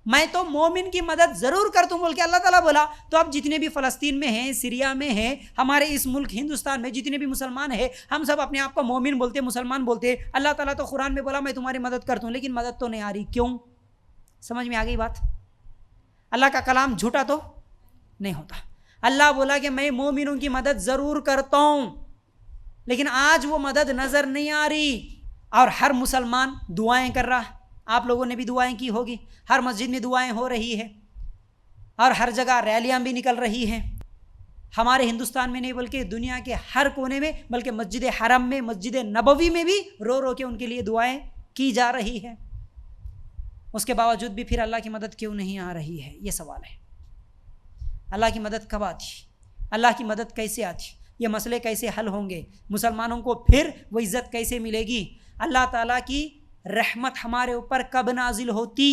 میں تو مومن کی مدد ضرور کرتا ہوں بول کے اللہ تعالیٰ بولا. تو اب جتنے بھی فلسطین میں ہیں، سیریا میں ہیں، ہمارے اس ملک ہندوستان میں جتنے بھی مسلمان ہیں، ہم سب اپنے آپ کو مومن بولتے، مسلمان بولتے. اللہ تعالیٰ تو قرآن میں بولا میں تمہاری مدد کرتا ہوں، لیکن مدد تو نہیں آ رہی. کیوں؟ سمجھ میں آ گئی بات؟ اللہ کا کلام جھوٹا تو نہیں ہوتا. اللہ بولا کہ میں مومنوں کی مدد ضرور کرتا ہوں، لیکن آج وہ مدد نظر نہیں آ رہی. اور ہر مسلمان دعائیں کر رہا. آپ لوگوں نے بھی دعائیں کی ہوگی، ہر مسجد میں دعائیں ہو رہی ہے، اور ہر جگہ ریلیاں بھی نکل رہی ہیں. ہمارے ہندوستان میں نہیں بلکہ دنیا کے ہر کونے میں، بلکہ مسجد حرم میں، مسجد نبوی میں بھی رو رو کے ان کے لیے دعائیں کی جا رہی ہیں. اس کے باوجود بھی پھر اللہ کی مدد کیوں نہیں آ رہی ہے؟ یہ سوال ہے. اللہ کی مدد کب آتی؟ اللہ کی مدد کیسے آتی؟ یہ مسئلے کیسے حل ہوں گے؟ مسلمانوں کو پھر وہ عزت کیسے ملے گی؟ اللہ تعالیٰ کی رحمت ہمارے اوپر کب نازل ہوتی؟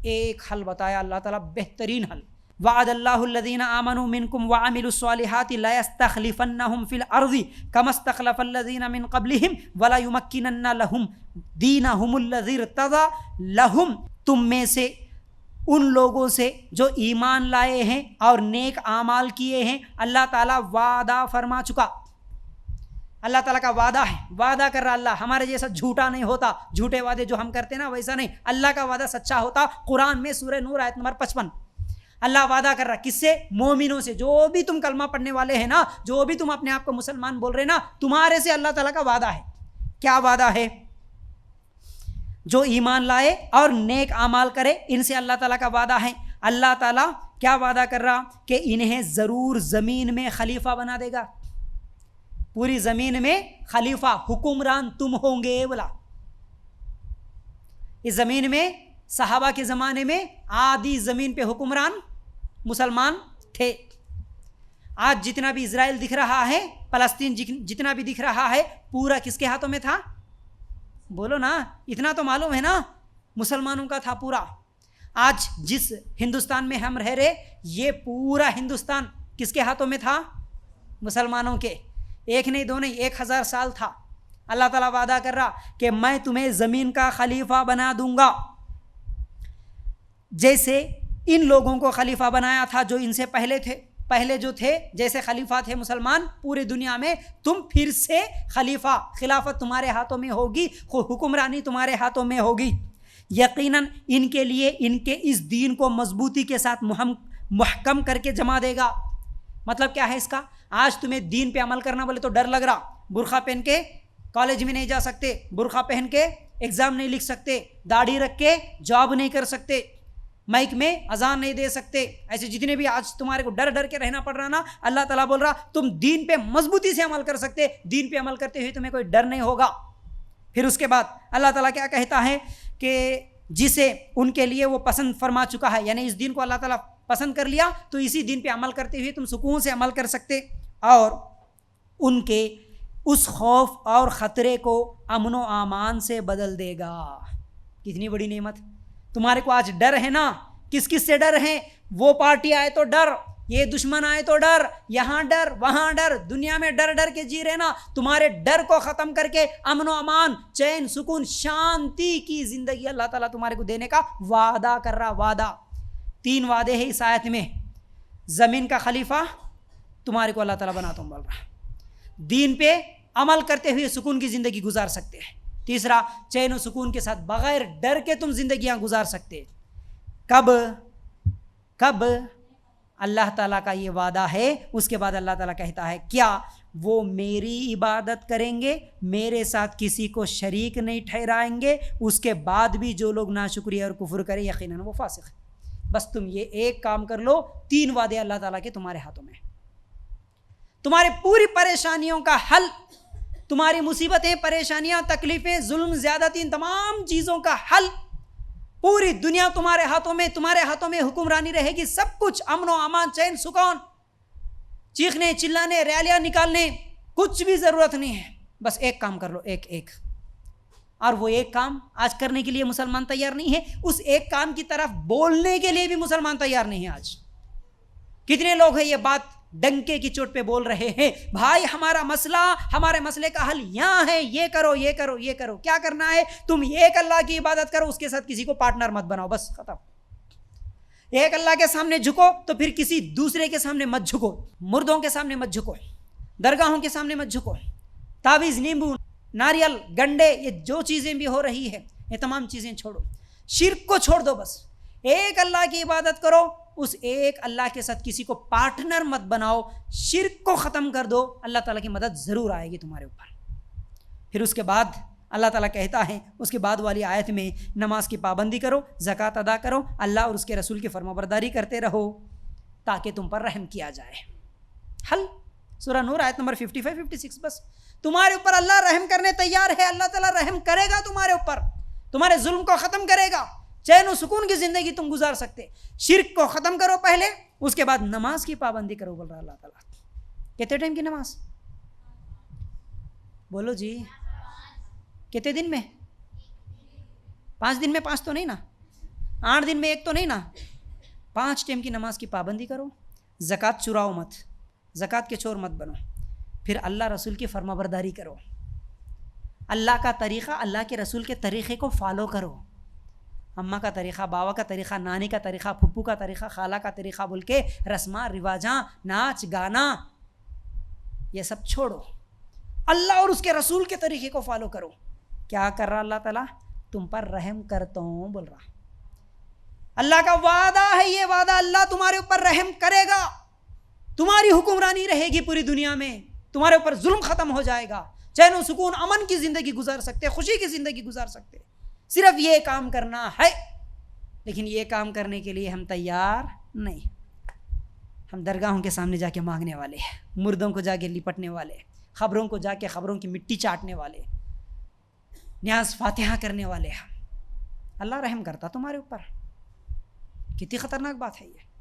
ایک حل بتایا اللہ تعالیٰ، بہترین حل. وعد اللہ الذین آمنوا منکم وعملوا الصالحات لیستخلفنہم فی الارض کما استخلف الذین من قبلہم ولایمکنن لہم دینہم الذی ارتضی لہم. تم میں سے ان لوگوں سے جو ایمان لائے ہیں اور نیک اعمال کیے ہیں، اللہ تعالیٰ وعدہ فرما چکا. اللہ تعالیٰ کا وعدہ ہے، وعدہ کر رہا اللہ. ہمارے جیسا جھوٹا نہیں ہوتا، جھوٹے وعدے جو ہم کرتے نا ویسا نہیں. اللہ کا وعدہ سچا ہوتا. قرآن میں سورہ نور آیت نمبر 55 اللہ وعدہ کر رہا. کس سے؟ مومنوں سے. جو بھی تم کلمہ پڑھنے والے ہیں نا، جو بھی تم اپنے آپ کو مسلمان بول رہے نا، تمہارے سے اللہ تعالیٰ کا وعدہ ہے. کیا وعدہ ہے؟ جو ایمان لائے اور نیک اعمال کرے، ان سے اللہ تعالیٰ کا وعدہ ہے. اللہ تعالیٰ کیا وعدہ کر رہا؟ کہ انہیں ضرور زمین میں خلیفہ بنا دے گا. پوری زمین میں خلیفہ، حکمران تم ہوں گے بولا. اس زمین میں صحابہ کے زمانے میں آدھی زمین پہ حکمران مسلمان تھے. آج جتنا بھی اسرائیل دکھ رہا ہے، فلسطین جتنا بھی دکھ رہا ہے، پورا کس کے ہاتھوں میں تھا؟ بولو نا، اتنا تو معلوم ہے نا، مسلمانوں کا تھا پورا. آج جس ہندوستان میں ہم رہ رہے، یہ پورا ہندوستان کس کے ہاتھوں میں تھا؟ مسلمانوں کے. ایک نہیں دو نہیں، 1000 سال تھا. اللہ تعالیٰ وعدہ کر رہا کہ میں تمہیں زمین کا خلیفہ بنا دوں گا. جیسے ان لوگوں کو خلیفہ بنایا تھا جو ان سے پہلے جو تھے، جیسے خلیفہ تھے مسلمان پوری دنیا میں، تم پھر سے خلیفہ، خلافت تمہارے ہاتھوں میں ہوگی، حکمرانی تمہارے ہاتھوں میں ہوگی. یقیناً ان کے لیے ان کے اس دین کو مضبوطی کے ساتھ محکم کر کے جما دے گا. مطلب کیا ہے اس کا؟ آج تمہیں دین پہ عمل کرنا بولے تو ڈر لگ رہا. برقع پہن کے کالج میں نہیں جا سکتے، برقع پہن کے ایگزام نہیں لکھ سکتے، داڑھی رکھ کے جاب نہیں کر سکتے، مائک میں اذان نہیں دے سکتے. ایسے جتنے بھی آج تمہارے کو ڈر ڈر کے رہنا پڑ رہا نا، اللہ تعالیٰ بول رہا تم دین پہ مضبوطی سے عمل کر سکتے. دین پہ عمل کرتے ہوئے تمہیں کوئی ڈر نہیں ہوگا. پھر اس کے بعد اللہ تعالیٰ کیا کہتا ہے کہ جسے ان کے لیے وہ پسند فرما چکا ہے، یعنی اس دین کو اللہ تعالیٰ پسند کر لیا تو اسی دین پہ عمل کرتے ہوئے تم سکون سے عمل کر سکتے، اور ان کے اس خوف اور خطرے کو امن و امان سے بدل دے گا. کتنی بڑی نعمت. تمہارے کو آج ڈر ہے نا، کس کس سے ڈر ہے؟ وہ پارٹی آئے تو ڈر، یہ دشمن آئے تو ڈر، یہاں ڈر وہاں ڈر، دنیا میں ڈر ڈر کے جی رہے نا. تمہارے ڈر کو ختم کر کے امن و امان، چین، سکون، شانتی کی زندگی اللہ تعالیٰ تمہارے کو دینے کا وعدہ کر رہا. وعدہ 3 وعدے ہیں اس آیت میں. زمین کا خلیفہ تمہارے کو اللہ تعالیٰ بناتا ہوں بول رہا. دین پہ عمل کرتے ہوئے سکون کی زندگی گزار سکتے ہیں. تیسرا، چین و سکون کے ساتھ بغیر ڈر کے تم زندگیاں گزار سکتے. کب اللہ تعالیٰ کا یہ وعدہ ہے. اس کے بعد اللہ تعالیٰ کہتا ہے کیا وہ میری عبادت کریں گے، میرے ساتھ کسی کو شریک نہیں ٹھہرائیں گے، اس کے بعد بھی جو لوگ ناشکری اور کفر کرے یقیناً وہ فاسق ہے. بس تم یہ ایک کام کر لو، 3 وعدے اللہ تعالیٰ کے تمہارے ہاتھوں میں. تمہاری پوری پریشانیوں کا حل، تمہاری مصیبتیں، پریشانیاں، تکلیفیں، ظلم، زیادتی، ان تمام چیزوں کا حل، پوری دنیا تمہارے ہاتھوں میں حکمرانی رہے گی. سب کچھ امن و امان، چین، سکون، چیخنے چلانے، ریلیاں نکالنے کچھ بھی ضرورت نہیں ہے. بس ایک کام کر لو، ایک. اور وہ ایک کام آج کرنے کے لیے مسلمان تیار نہیں ہے. اس ایک کام کی طرف بولنے کے لیے بھی مسلمان تیار نہیں ہے. آج کتنے لوگ ہیں یہ بات ڈنکے کی چوٹ پہ بول رہے ہیں، بھائی ہمارے مسئلے کا حل یہاں ہے، یہ کرو یہ کرو یہ کرو. کیا کرنا ہے؟ تم ایک اللہ کی عبادت کرو، اس کے ساتھ کسی کو پارٹنر مت بناؤ. بس ختم. ایک اللہ کے سامنے جھکو تو پھر کسی دوسرے کے سامنے مت جھکو، مردوں کے سامنے مت جھکو، درگاہوں کے سامنے مت جھکو، تعویذ، نیمبو، ناریل، گنڈے، یہ جو چیزیں بھی ہو رہی ہے یہ تمام چیزیں چھوڑو، شرک کو چھوڑ دو، بس ایک اللہ کی عبادت کرو، اس ایک اللہ کے ساتھ کسی کو پارٹنر مت بناؤ، شرک کو ختم کر دو، اللہ تعالیٰ کی مدد ضرور آئے گی تمہارے اوپر۔ پھر اس کے بعد اللہ تعالیٰ کہتا ہے اس کے بعد والی آیت میں، نماز کی پابندی کرو، زکوٰۃ ادا کرو، اللہ اور اس کے رسول کی فرمانبرداری کرتے رہو تاکہ تم پر رحم کیا جائے۔ حل سورہ نور آیت نمبر 55 56۔ بس تمہارے اوپر اللہ رحم کرنے تیار ہے، اللہ تعالیٰ رحم کرے گا تمہارے اوپر، تمہارے ظلم کو ختم کرے گا، چین و سکون کی زندگی تم گزار سکتے۔ شرک کو ختم کرو پہلے، اس کے بعد نماز کی پابندی کرو، بول رہا اللہ تعالیٰ۔ کتنے ٹائم کی نماز؟ بولو جی، کتنے دن میں؟ 5 دن میں 5 تو نہیں نا، 8 دن میں 1 تو نہیں نا، 5 ٹائم کی نماز کی پابندی کرو، زکوٰۃ چراؤ مت، زکوٰۃ کے چور مت بنو، پھر اللہ رسول کی فرمانبرداری کرو، اللہ کا طریقہ، اللہ کے رسول کے طریقے کو فالو کرو، اماں کا طریقہ، باوا کا طریقہ، نانی کا طریقہ، پھپھو کا طریقہ، خالہ کا طریقہ بول کے رسماں رواجاں، ناچ گانا، یہ سب چھوڑو، اللہ اور اس کے رسول کے طریقے کو فالو کرو۔ کیا کر رہا اللہ تعالیٰ؟ تم پر رحم کرتا ہوں بول رہا۔ اللہ کا وعدہ ہے، یہ وعدہ، اللہ تمہارے اوپر رحم کرے گا، تمہاری حکمرانی رہے گی پوری دنیا میں، تمہارے اوپر ظلم ختم ہو جائے گا، چین و سکون، امن کی زندگی گزار سکتے، خوشی کی زندگی گزار سکتے۔ صرف یہ کام کرنا ہے، لیکن یہ کام کرنے کے لیے ہم تیار نہیں، ہم درگاہوں کے سامنے جا کے مانگنے والے ہیں، مردوں کو جا کے لپٹنے والے، خبروں کو جا کے خبروں کی مٹی چاٹنے والے، نیاز فاتحہ کرنے والے ہیں۔ اللہ رحم کرتا تمہارے اوپر، کتنی خطرناک بات ہے یہ۔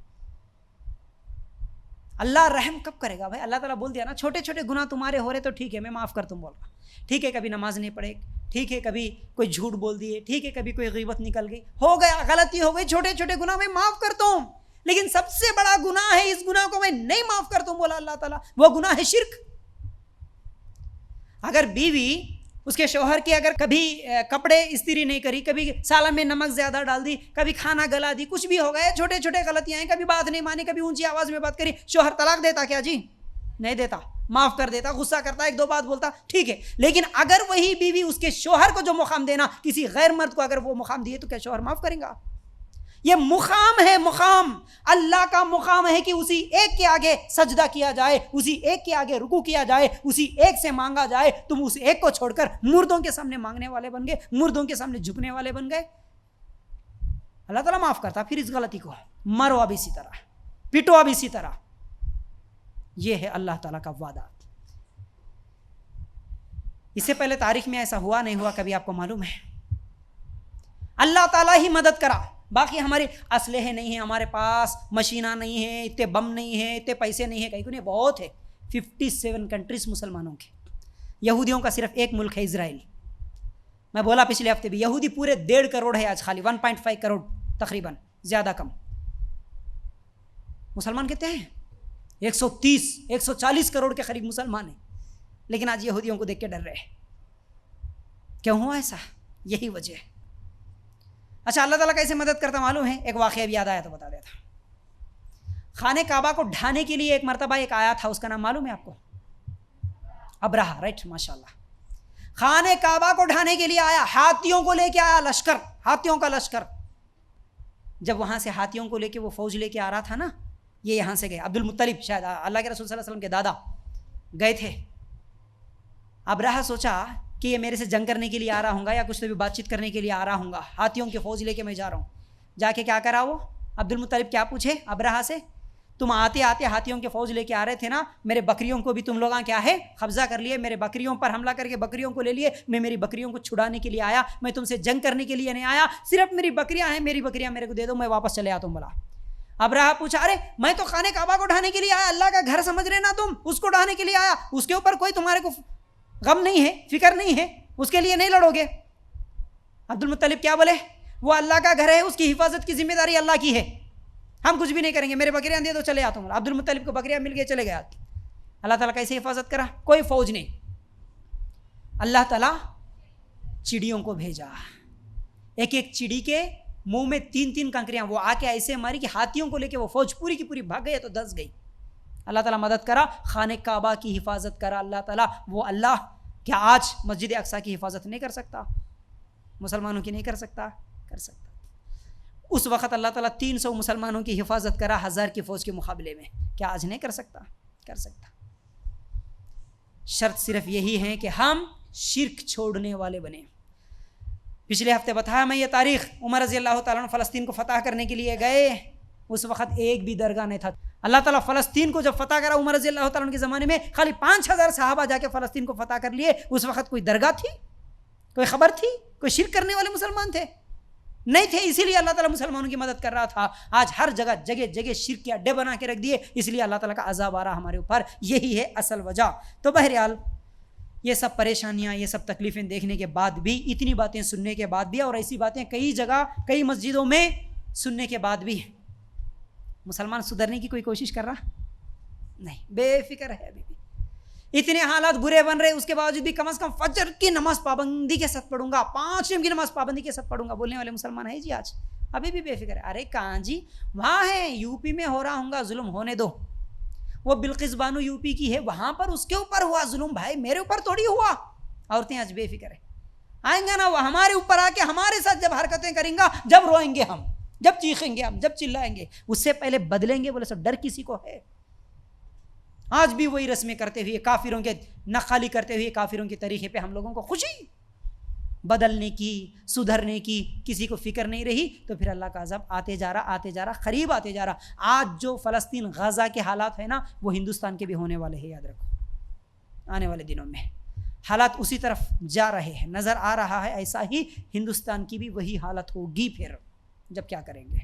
اللہ رحم کب کرے گا بھائی؟ اللہ تعالیٰ بول دیا نا، چھوٹے چھوٹے گناہ تمہارے ہو رہے تو ٹھیک ہے میں معاف کرتا ہوں بول رہا، ٹھیک ہے کبھی نماز نہیں پڑھے، ٹھیک ہے کبھی کوئی جھوٹ بول دیے، ٹھیک ہے کبھی کوئی غیبت نکل گئی، ہو گیا، غلطی ہو گئی، چھوٹے چھوٹے گناہ میں معاف کرتا ہوں، لیکن سب سے بڑا گناہ ہے، اس گناہ کو میں نہیں معاف کرتا ہوں بولا اللہ تعالیٰ، وہ گناہ ہے شرک۔ اگر بیوی اس کے شوہر کی اگر کبھی کپڑے استری نہیں کری، کبھی سالن میں نمک زیادہ ڈال دی، کبھی کھانا گلا دی، کچھ بھی ہو گئے، چھوٹے چھوٹے غلطیاں ہیں، کبھی بات نہیں مانی، کبھی اونچی آواز میں بات کری، شوہر طلاق دیتا کیا جی؟ نہیں دیتا، معاف کر دیتا، غصہ کرتا، 1 2 بات بولتا، ٹھیک ہے، لیکن اگر وہی بیوی اس کے شوہر کو جو مقام دینا، کسی غیر مرد کو اگر وہ مقام دیے تو کیا شوہر معاف کریں گا؟ یہ مقام ہے، مقام اللہ کا مقام ہے کہ اسی ایک کے آگے سجدہ کیا جائے، اسی ایک کے آگے رکوع کیا جائے، اسی ایک سے مانگا جائے۔ تم اس ایک کو چھوڑ کر مردوں کے سامنے مانگنے والے بن گئے، مردوں کے سامنے جھکنے والے بن گئے۔ اللہ تعالیٰ معاف کرتا، پھر اس غلطی کو مرو اب اسی طرح، پٹو اب اسی طرح۔ یہ ہے اللہ تعالیٰ کا وعدہ۔ اس سے پہلے تاریخ میں ایسا ہوا نہیں ہوا کبھی آپ کو معلوم ہے؟ اللہ تعالیٰ ہی مدد کرا، باقی ہمارے اسلحے نہیں ہیں، ہمارے پاس مشینہ نہیں ہیں، اتنے بم نہیں ہیں، اتنے پیسے نہیں ہیں، کہیں نہیں، بہت ہے۔ 57 کنٹریز مسلمانوں کے، یہودیوں کا صرف ایک ملک ہے اسرائیل۔ میں بولا پچھلے ہفتے بھی، یہودی پورے 1.5 کروڑ ہے آج، خالی 1.5 کروڑ تقریباً، زیادہ کم۔ مسلمان کہتے ہیں 130 140 کروڑ کے قریب مسلمان ہیں، لیکن آج یہودیوں کو دیکھ کے ڈر رہے ہیں۔ کیوں ہوا ایسا؟ یہی وجہ ہے۔ اچھا، اللہ تعالیٰ کیسے مدد کرتا معلوم ہے؟ ایک واقعہ بھی یاد آیا تو بتا دیتا۔ خانہ کعبہ کو ڈھانے کے لیے ایک مرتبہ ایک آیا تھا، اس کا نام معلوم ہے آپ کو؟ ابرہہ، رائٹ، ماشاءاللہ۔ خانہ کعبہ کو ڈھانے کے لیے آیا، ہاتھیوں کو لے کے آیا، لشکر، ہاتھیوں کا لشکر۔ جب وہاں سے ہاتھیوں کو لے کے وہ فوج لے کے آ رہا تھا نا، یہ یہاں سے گئے، عبد المطلب، شاید اللہ کے رسول صلی اللہ علیہ وسلم کے دادا گئے تھے۔ ابرہہ سوچا کہ یہ میرے سے جنگ کرنے کے لیے آ رہا ہوں گا یا کچھ تو بھی بات چیت کرنے کے لیے آ رہا ہوں گا، ہاتھیوں کی فوج لے کے میں جا رہا ہوں۔ جا کے کیا کرا وہ عبد المطلب؟ کیا پوچھے ابرہہ سے؟ تم آتے آتے ہاتھیوں کی فوج لے کے آ رہے تھے نا، میرے بکریوں کو بھی تم لوگاں کیا ہے قبضہ کر لیے، میرے بکریوں پر حملہ کر کے بکریوں کو لے لیے، میں میری بکریوں کو چھڑانے کے لیے آیا، میں تم سے جنگ کرنے کے لیے نہیں آیا، صرف میری بکریاں ہیں، میری بکریاں میرے کو دے دو، میں واپس چلے آتا ہوں۔ بولا ابرہہ پوچھا، ارے میں تو خانہ کعبہ کو ڈھانے کے لیے آیا، اللہ کا گھر سمجھ رہے نا تم، اس کو ڈھانے کے لیے آیا، اس کے اوپر کوئی تمہارے کو غم نہیں ہے، فکر نہیں ہے، اس کے لیے نہیں لڑو گے؟ عبد المطلب کیا بولے؟ وہ اللہ کا گھر ہے، اس کی حفاظت کی ذمہ داری اللہ کی ہے، ہم کچھ بھی نہیں کریں گے، میرے بکریاں دے دو، چلے آتا ہوں۔ عبد المطلب کو بکریاں مل گئے، چلے گئے۔ اللہ تعالیٰ کیسے حفاظت کرا؟ کوئی فوج نہیں، اللہ تعالیٰ چڑیوں کو بھیجا، ایک ایک چڑی کے منہ میں 3 کنکریاں، وہ آ کے ایسے ماری کہ ہاتھیوں کو لے کے وہ فوج پوری کی پوری بھاگ گئی تو دس گئی. اللہ تعالیٰ مدد کرا، خانہ کعبہ کی حفاظت کرا اللہ تعالیٰ. وہ اللہ کیا آج مسجد اقصیٰ کی حفاظت نہیں کر سکتا؟ مسلمانوں کی نہیں کر سکتا؟ کر سکتا. اس وقت اللہ تعالیٰ 300 مسلمانوں کی حفاظت کرا 1000 کی فوج کے مقابلے میں. کیا آج نہیں کر سکتا؟ کر سکتا. شرط صرف یہی ہے کہ ہم شرک چھوڑنے والے بنیں. پچھلے ہفتے بتایا میں یہ تاریخ، عمر رضی اللہ تعالیٰ عنہ فلسطین کو فتح کرنے کے لیے گئے، اس وقت ایک بھی درگاہ نہیں تھا. اللہ تعالیٰ فلسطین کو جب فتح کرا عمر رضی اللہ تعالیٰ عنہ کے زمانے میں، خالی 5000 صحابہ جا کے فلسطین کو فتح کر لیے. اس وقت کوئی درگاہ تھی؟ کوئی خبر تھی؟ کوئی شرک کرنے والے مسلمان تھے؟ نہیں تھے. اسی لیے اللہ تعالیٰ مسلمانوں کی مدد کر رہا تھا. آج ہر جگہ جگہ شرک کے اڈے بنا کے رکھ دیے، اس لیے اللہ تعالیٰ کا عذاب آ رہا ہمارے اوپر. یہی ہے اصل وجہ. تو بہرحال یہ سب پریشانیاں، یہ سب تکلیفیں دیکھنے کے بعد بھی، اتنی باتیں سننے کے بعد بھی، اور ایسی باتیں کئی جگہ کئی مسجدوں میں سننے کے بعد بھی مسلمان سدھرنے کی کوئی کوشش کر رہا نہیں، بے فکر ہے. ابھی بھی اتنے حالات برے بن رہے، اس کے باوجود بھی کم از کم فجر کی نماز پابندی کے ساتھ پڑھوں گا، 5 ٹائم کی نماز پابندی کے ساتھ پڑھوں گا بولنے والے مسلمان ہیں جی آج. ابھی بھی بے فکر ہے. ارے کہاں جی، وہاں ہے یو پی میں ہو رہا ہوں گا ظلم، ہونے دو. وہ بلقیس بانو یو پی کی ہے، وہاں پر اس کے اوپر ہوا ظلم، بھائی میرے اوپر تھوڑی ہوا. عورتیں آج بے فکر ہے. آئیں گا نا وہ ہمارے اوپر آ کے ہمارے ساتھ جب حرکتیں کریں گا، جب روئیں گے ہم، جب چیخیں گے ہم، جب چلائیں گے، اس سے پہلے بدلیں گے. بولے سب ڈر کسی کو ہے؟ آج بھی وہی رسمیں کرتے ہوئے، کافروں کے نخالی کرتے ہوئے، کافروں کے طریقے پہ ہم لوگوں کو خوشی. بدلنے کی، سدھرنے کی کسی کو فکر نہیں رہی. تو پھر اللہ کا عذاب آتے جا رہا، قریب آتے جا رہا. آج جو فلسطین غزہ کے حالات ہیں نا، وہ ہندوستان کے بھی ہونے والے ہیں. یاد رکھو آنے والے دنوں میں حالات اسی طرف جا رہے ہیں، نظر آ رہا ہے. ایسا ہی ہندوستان کی بھی وہی حالت ہوگی پھر. جب کیا کریں گے؟